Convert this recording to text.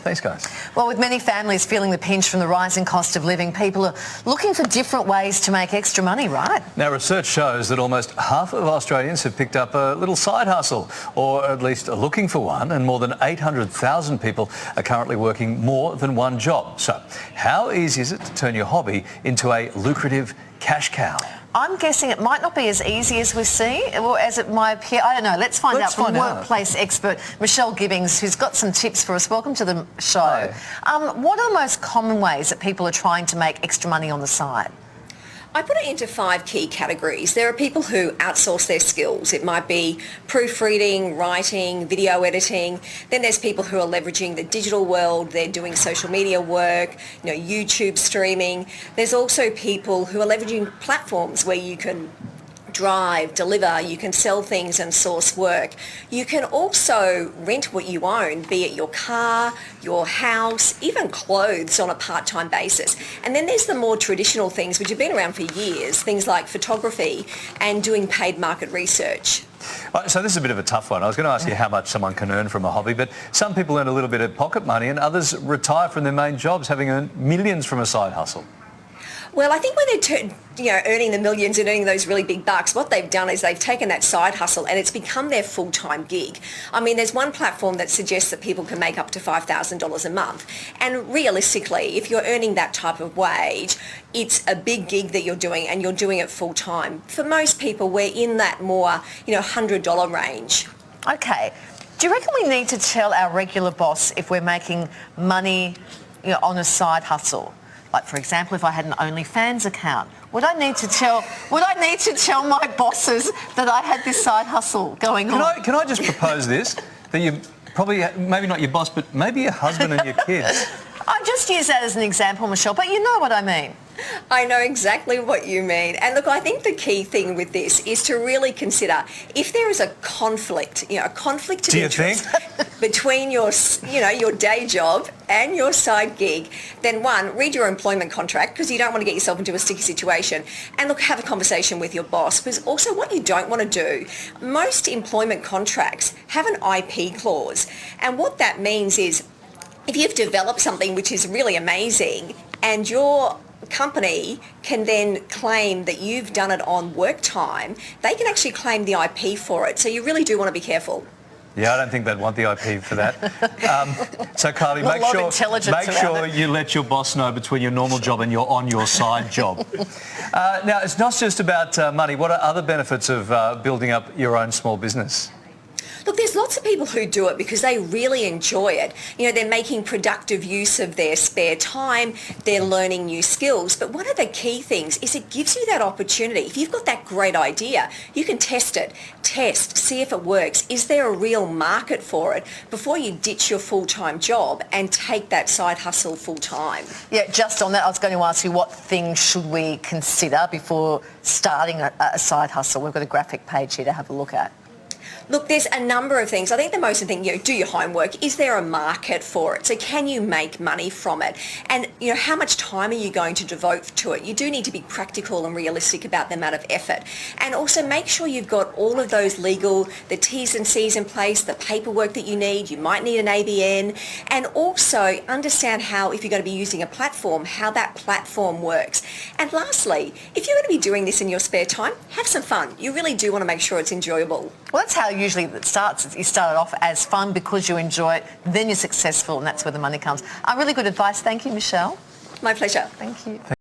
Thanks, guys. Well, with many families feeling the pinch from the rising cost of living, people are looking for different ways to make extra money, right? Now, research shows that almost half of Australians have picked up a little side hustle, or at least are looking for one, and more than 800,000 people are currently working more than one job. So, how easy is it to turn your hobby into a lucrative cash cow? I'm guessing it might not be as easy as we see, or as it might appear. I don't know. Let's find out from workplace expert Michelle Gibbings, who's got some tips for us. Welcome to the show. Hi. What are the most common ways that people are trying to make extra money on the side? I put it into 5 key categories. There are people who outsource their skills. It might be proofreading, writing, video editing. Then there's people who are leveraging the digital world. They're doing social media work, YouTube streaming. There's also people who are leveraging platforms where you can drive, deliver, you can sell things and source work. You can also rent what you own, be it your car, your house, even clothes on a part-time basis. And then there's the more traditional things which have been around for years, things like photography and doing paid market research. So this is a bit of a tough one. I was going to ask you how much someone can earn from a hobby, but some people earn a little bit of pocket money and others retire from their main jobs having earned millions from a side hustle. Well, I think when they're earning the millions and earning those really big bucks, what they've done is they've taken that side hustle and it's become their full-time gig. I mean, there's one platform that suggests that people can make up to $5,000 a month. And realistically, if you're earning that type of wage, it's a big gig that you're doing and you're doing it full-time. For most people, we're in that more, $100 range. Okay. Do you reckon we need to tell our regular boss if we're making money on a side hustle? Like, for example, if I had an OnlyFans account, would I need to tell my bosses that I had this side hustle going on? Can I just propose this? That you probably, maybe not your boss, but maybe your husband and your kids. I just use that as an example, Michelle, but you know what I mean. I know exactly what you mean. And look, I think the key thing with this is to really consider if there is a conflict, a conflict of interest between your day job and your side gig, then one, read your employment contract because you don't want to get yourself into a sticky situation. And look, have a conversation with your boss because also what you don't want to do, most employment contracts have an IP clause. And what that means is if you've developed something which is really amazing and your company can then claim that you've done it on work time, they can actually claim the IP for it. So you really do want to be careful. Yeah, I don't think they'd want the IP for that. So, Kylie, make sure you let your boss know between your normal job and your on your side job. Now, it's not just about money. What are other benefits of building up your own small business? Look, there's lots of people who do it because they really enjoy it. They're making productive use of their spare time, they're learning new skills. But one of the key things is it gives you that opportunity. If you've got that great idea, you can test it. See if it works. Is there a real market for it before you ditch your full-time job and take that side hustle full-time? Yeah, just on that, I was going to ask you what things should we consider before starting a side hustle? We've got a graphic page here to have a look at. Look, there's a number of things. I think the most important thing, do your homework. Is there a market for it? So can you make money from it? And, how much time are you going to devote to it? You do need to be practical and realistic about the amount of effort. And also make sure you've got all of those the T's and C's in place, the paperwork that you need. You might need an ABN. And also understand how, if you're going to be using a platform, how that platform works. And lastly, if you're going to be doing this in your spare time, have some fun. You really do want to make sure it's enjoyable. Well, that's how usually it starts. You start it off as fun because you enjoy it, then you're successful, and that's where the money comes. Really good advice. Thank you, Michelle. My pleasure. Thank you.